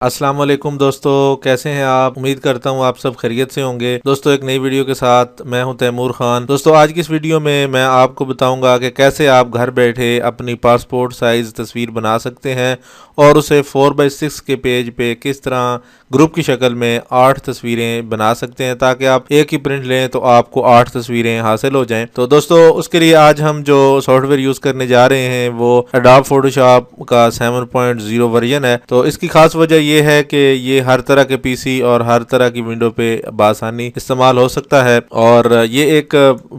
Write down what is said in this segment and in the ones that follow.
अस्सलाम वालेकुम दोस्तों, कैसे हैं आप। उम्मीद करता हूँ आप सब खैरियत से होंगे। दोस्तों एक नई वीडियो के साथ मैं हूं तैमूर खान। दोस्तों आज की इस वीडियो में मैं आपको बताऊंगा कि कैसे आप घर बैठे अपनी पासपोर्ट साइज़ तस्वीर बना सकते हैं और उसे 4x6 के पेज पे किस तरह ग्रुप की शक्ल में 8 तस्वीरें बना सकते हैं, ताकि आप एक ही प्रिंट लें तो आपको 8 तस्वीरें हासिल हो जाएं। तो दोस्तों उसके लिए आज हम जो सॉफ्टवेयर यूज़ करने जा रहे हैं वो एडोब फोटोशॉप का 7.0 वर्जन है। तो इसकी खास वजह ये है कि ये हर तरह के पीसी और हर तरह की विंडो पे बासानी इस्तेमाल हो सकता है और ये एक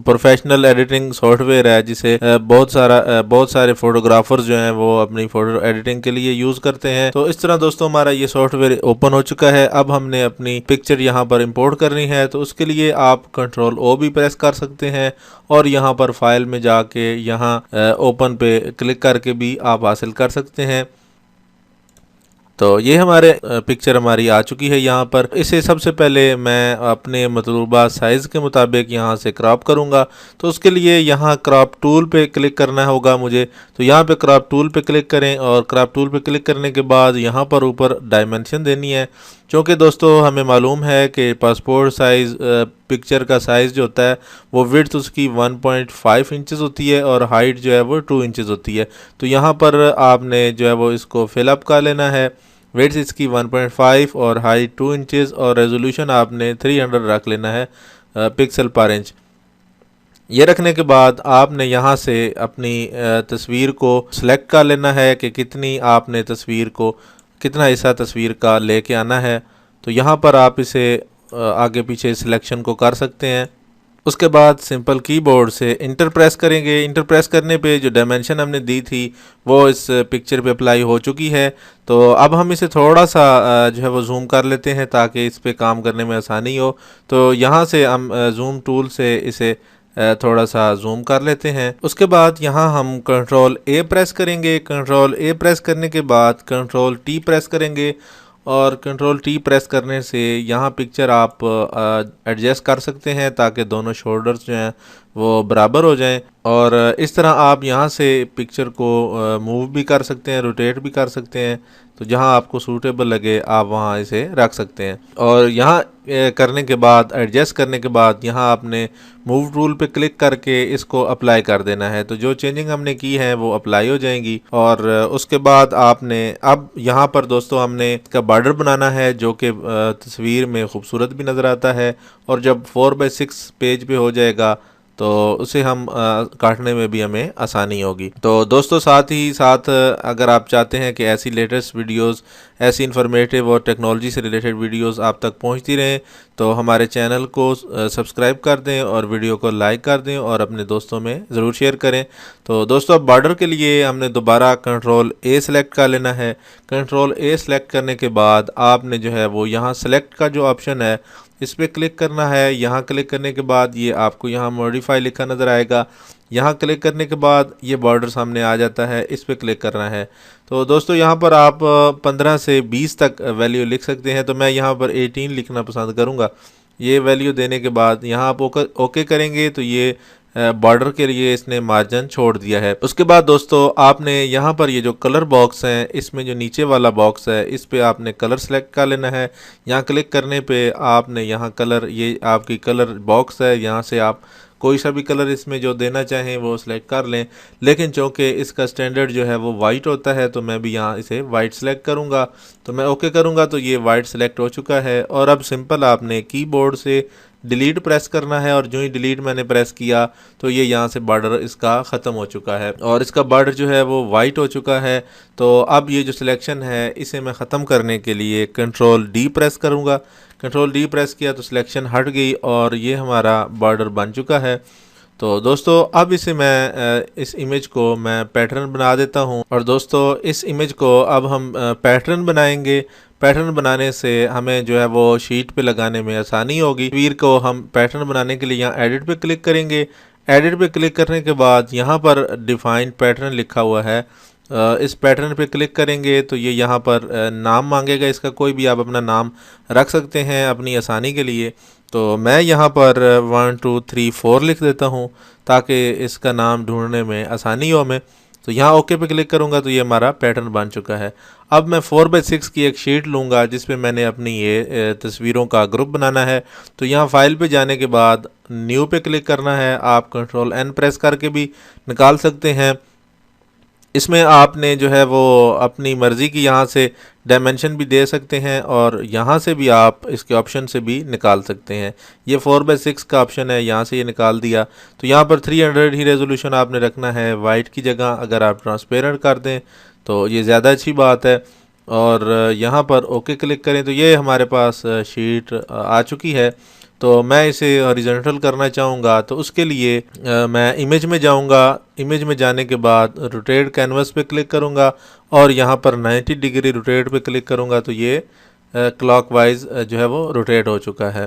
प्रोफेशनल एडिटिंग सॉफ्टवेयर है जिसे बहुत सारे फोटोग्राफर्स जो हैं वो अपनी फोटो एडिटिंग के लिए यूज़ करते हैं। तो इस तरह दोस्तों हमारा ये सॉफ्टवेयर ओपन हो चुका है। अब हमने अपनी पिक्चर यहाँ पर इंपोर्ट करनी है, तो उसके लिए आप कंट्रोल ओ भी प्रेस कर सकते हैं और यहाँ पर फाइल में जाके यहाँ ओपन पे क्लिक करके भी आप हासिल कर सकते हैं। तो ये हमारे पिक्चर हमारी आ चुकी है यहाँ पर। इसे सबसे पहले मैं अपने मतलूबा साइज़ के मुताबिक यहाँ से क्रॉप करूँगा। तो उसके लिए यहाँ क्रॉप टूल पे क्लिक करना होगा मुझे। तो यहाँ पे क्रॉप टूल पे क्लिक करें और क्रॉप टूल पे क्लिक करने के बाद यहाँ पर ऊपर डायमेंशन देनी है, क्योंकि दोस्तों हमें मालूम है कि पासपोर्ट साइज़ पिक्चर का साइज़ जो होता है वो विड्थ उसकी 1.5 इंचेस होती है और हाइट जो है वो 2 इंचेस होती है। तो यहाँ पर आपने जो है वो इसको फिलअप कर लेना है। विड्थ इसकी 1.5 और हाइट 2 इंचेस और रेजोल्यूशन आपने 300 रख लेना है पिक्सल पर इंच। ये रखने के बाद आपने यहाँ से अपनी तस्वीर को सिलेक्ट कर लेना है कि कितनी आपने तस्वीर को कितना हिस्सा तस्वीर का लेके आना है। तो यहाँ पर आप इसे आगे पीछे सिलेक्शन को कर सकते हैं। उसके बाद सिंपल कीबोर्ड से इंटर प्रेस करेंगे। इंटर प्रेस करने पे जो डायमेंशन हमने दी थी वो इस पिक्चर पे अप्लाई हो चुकी है। तो अब हम इसे थोड़ा सा जो है वो जूम कर लेते हैं ताकि इस पे काम करने में आसानी हो। तो यहाँ से हम जूम टूल से इसे थोड़ा सा जूम कर लेते हैं। उसके बाद यहाँ हम कंट्रोल ए प्रेस करेंगे। कंट्रोल ए प्रेस करने के बाद कंट्रोल टी प्रेस करेंगे और कंट्रोल टी प्रेस करने से यहाँ पिक्चर आप एडजस्ट कर सकते हैं ताकि दोनों शोल्डर्स जो हैं वो बराबर हो जाएं। और इस तरह आप यहाँ से पिक्चर को मूव भी कर सकते हैं, रोटेट भी कर सकते हैं। तो जहाँ आपको सूटेबल लगे आप वहाँ इसे रख सकते हैं। और यहाँ करने के बाद एडजस्ट करने के बाद यहाँ आपने मूव टूल पे क्लिक करके इसको अप्लाई कर देना है। तो जो चेंजिंग हमने की है वो अप्लाई हो जाएंगी। और उसके बाद आपने अब यहाँ पर दोस्तों हमने इसका बॉर्डर बनाना है जो कि तस्वीर में खूबसूरत भी नज़र आता है और जब 4x6 पेज पे हो जाएगा तो उसे हम काटने में भी हमें आसानी होगी। तो दोस्तों साथ ही साथ अगर आप चाहते हैं कि ऐसी लेटेस्ट वीडियोस, ऐसी इन्फॉर्मेटिव और टेक्नोलॉजी से रिलेटेड वीडियोस आप तक पहुंचती रहें तो हमारे चैनल को सब्सक्राइब कर दें और वीडियो को लाइक कर दें और अपने दोस्तों में ज़रूर शेयर करें। तो दोस्तों अब बॉर्डर के लिए हमने दोबारा कंट्रोल ए सेलेक्ट कर लेना है। कंट्रोल ए सेलेक्ट करने के बाद आपने जो है वो यहाँ सेलेक्ट का जो ऑप्शन है इस पर क्लिक करना है। यहाँ क्लिक करने के बाद ये आपको यहाँ मॉडिफाई लिखा नज़र आएगा। यहाँ क्लिक करने के बाद ये बॉर्डर सामने आ जाता है, इस पर क्लिक करना है। तो दोस्तों यहाँ पर आप 15 से 20 तक वैल्यू लिख सकते हैं। तो मैं यहाँ पर 18 लिखना पसंद करूँगा। ये वैल्यू देने के बाद यहाँ आप ओके करेंगे तो ये बॉर्डर के लिए इसने मार्जिन छोड़ दिया है। उसके बाद दोस्तों आपने यहाँ पर ये जो कलर बॉक्स है इसमें जो नीचे वाला बॉक्स है इस पे आपने कलर सेलेक्ट कर लेना है। यहाँ क्लिक करने पे आपने यहाँ कलर, ये आपकी कलर बॉक्स है, यहाँ से आप कोई सा भी कलर इसमें जो देना चाहें वो सिलेक्ट कर लें। लेकिन चूँकि इसका स्टैंडर्ड जो है वो वाइट होता है तो मैं भी यहाँ इसे वाइट सेलेक्ट करूँगा। तो मैं ओके करूँगा तो ये वाइट सेलेक्ट हो चुका है। और अब सिंपल आपने कीबोर्ड से डिलीट प्रेस करना है और जो ही डिलीट मैंने प्रेस किया तो ये यहाँ से बॉर्डर इसका ख़त्म हो चुका है और इसका बॉर्डर जो है वो वाइट हो चुका है। तो अब ये जो सिलेक्शन है इसे मैं ख़त्म करने के लिए कंट्रोल डी प्रेस करूँगा। कंट्रोल डी प्रेस किया तो सिलेक्शन हट गई और ये हमारा बॉर्डर बन चुका है। तो दोस्तों अब इसे मैं इस इमेज को मैं पैटर्न बना देता हूँ। और दोस्तों इस इमेज को अब हम पैटर्न बनाएंगे। पैटर्न बनाने से हमें जो है वो शीट पे लगाने में आसानी होगी। तस्वीर को हम पैटर्न बनाने के लिए यहाँ एडिट पे क्लिक करेंगे। एडिट पे क्लिक करने के बाद यहाँ पर डिफाइंड पैटर्न लिखा हुआ है, इस पैटर्न पे क्लिक करेंगे तो ये यहाँ पर नाम मांगेगा। इसका कोई भी आप अपना नाम रख सकते हैं अपनी आसानी के लिए। तो मैं यहाँ पर 1 2 3 4 लिख देता हूँ ताकि इसका नाम ढूंढने में आसानी हो हमें। तो यहाँ ओके पे क्लिक करूँगा तो ये हमारा पैटर्न बन चुका है। अब मैं 4x6 की एक शीट लूँगा जिसपे मैंने अपनी ये तस्वीरों का ग्रुप बनाना है। तो यहाँ फाइल पे जाने के बाद न्यू पे क्लिक करना है। आप कंट्रोल N प्रेस करके भी निकाल सकते हैं। इसमें आपने जो है वो अपनी मर्ज़ी की यहाँ से डायमेंशन भी दे सकते हैं और यहाँ से भी आप इसके ऑप्शन से भी निकाल सकते हैं। ये 4x6 का ऑप्शन है, यहाँ से ये निकाल दिया। तो यहाँ पर 300 ही रेजोल्यूशन आपने रखना है वाइट की जगह। अगर आप ट्रांसपेरेंट कर दें तो ये ज़्यादा अच्छी बात है। और यहाँ पर ओके क्लिक करें तो ये हमारे पास शीट आ चुकी है। तो मैं इसे हॉरिजॉन्टल करना चाहूँगा तो उसके लिए मैं इमेज में जाऊँगा। इमेज में जाने के बाद रोटेट कैनवस पे क्लिक करूँगा और यहाँ पर 90 डिग्री रोटेट पे क्लिक करूँगा तो ये क्लॉकवाइज जो है वो रोटेट हो चुका है।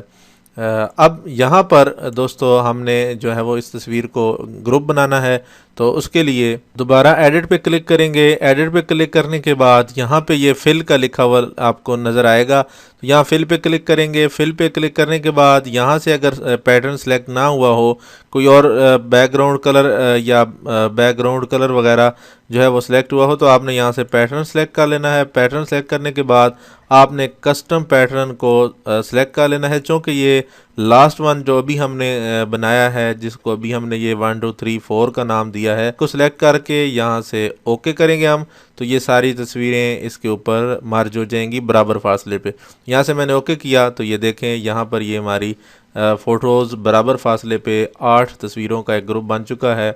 अब यहाँ पर दोस्तों हमने जो है वो इस तस्वीर को ग्रुप बनाना है। तो उसके लिए दोबारा एडिट पे क्लिक करेंगे। एडिट पे क्लिक करने के बाद यहाँ पे ये फिल का लिखा हुआ आपको नज़र आएगा। तो यहाँ फिल पे क्लिक करेंगे। फिल पे क्लिक करने के बाद यहाँ से अगर पैटर्न सेलेक्ट ना हुआ हो, कोई और बैकग्राउंड कलर या बैकग्राउंड कलर वगैरह जो है वो सिलेक्ट हुआ हो तो आपने यहाँ से पैटर्न सेलेक्ट कर लेना है। पैटर्न सेलेक्ट करने के बाद आपने कस्टम पैटर्न को सिलेक्ट कर लेना है, चूँकि ये लास्ट वन जो अभी हमने बनाया है, जिसको अभी हमने ये 1 2 3 4 का नाम दिया है, को सिलेक्ट करके यहाँ से ओके करेंगे हम। तो ये सारी तस्वीरें इसके ऊपर मर्ज हो जाएंगी बराबर फासले पे। यहाँ से मैंने ओके किया तो ये देखें यहाँ पर ये हमारी फ़ोटोज़ बराबर फासले पे 8 तस्वीरों का एक ग्रुप बन चुका है।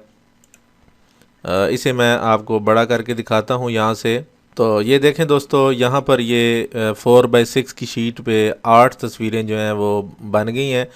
इसे मैं आपको बड़ा करके दिखाता हूँ यहाँ से। तो ये देखें दोस्तों, यहाँ पर ये 4x6 की शीट पे 8 तस्वीरें जो हैं वो बन गई हैं।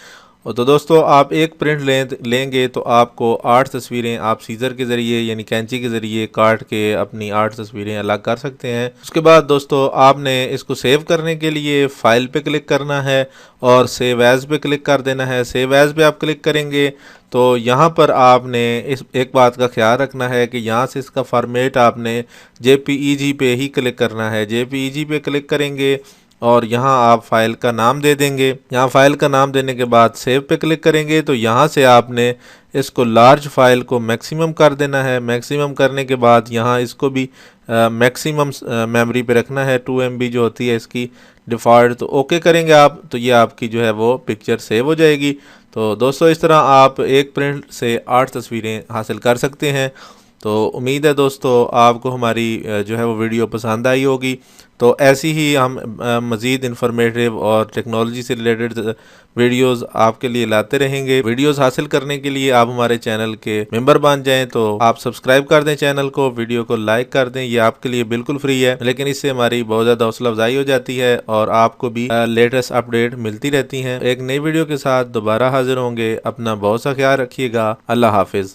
और तो दोस्तों आप एक प्रिंट लेंगे तो आपको 8 तस्वीरें आप सीज़र के ज़रिए यानी कैंची के ज़रिए काट के अपनी 8 तस्वीरें अलग कर सकते हैं। उसके बाद दोस्तों आपने इसको सेव करने के लिए फ़ाइल पे क्लिक करना है और सेव एज़ पे क्लिक कर देना है। सेव एज़ पे आप क्लिक करेंगे तो यहाँ पर आपने इस एक बात का ख्याल रखना है कि यहाँ से इसका फॉर्मेट आपने JPEG पे ही क्लिक करना है। JPEG पे क्लिक करेंगे और यहाँ आप फाइल का नाम दे देंगे। यहाँ फाइल का नाम देने के बाद सेव पे क्लिक करेंगे तो यहाँ से आपने इसको लार्ज फाइल को मैक्सिमम कर देना है। मैक्सिमम करने के बाद यहाँ इसको भी मैक्सिमम मेमोरी पे रखना है, 2 MB जो होती है इसकी डिफ़ॉल्ट। तो ओके करेंगे आप तो ये आपकी जो है वो पिक्चर सेव हो जाएगी। तो दोस्तों इस तरह आप एक प्रिंट से 8 तस्वीरें हासिल कर सकते हैं। तो उम्मीद है दोस्तों आपको हमारी जो है वो वीडियो पसंद आई होगी। तो ऐसी ही हम मज़ीद इन्फॉर्मेटिव और टेक्नोलॉजी से रिलेटेड वीडियोस आपके लिए लाते रहेंगे। वीडियोस हासिल करने के लिए आप हमारे चैनल के मेंबर बन जाएं तो आप सब्सक्राइब कर दें चैनल को, वीडियो को लाइक कर दें। ये आपके लिए बिल्कुल फ्री है, लेकिन इससे हमारी बहुत ज़्यादा हौसला अफजाई हो जाती है और आपको भी लेटेस्ट अपडेट मिलती रहती हैं। एक नई वीडियो के साथ दोबारा हाजिर होंगे। अपना बहुत सा ख्याल रखिएगा। अल्लाह हाफिज़।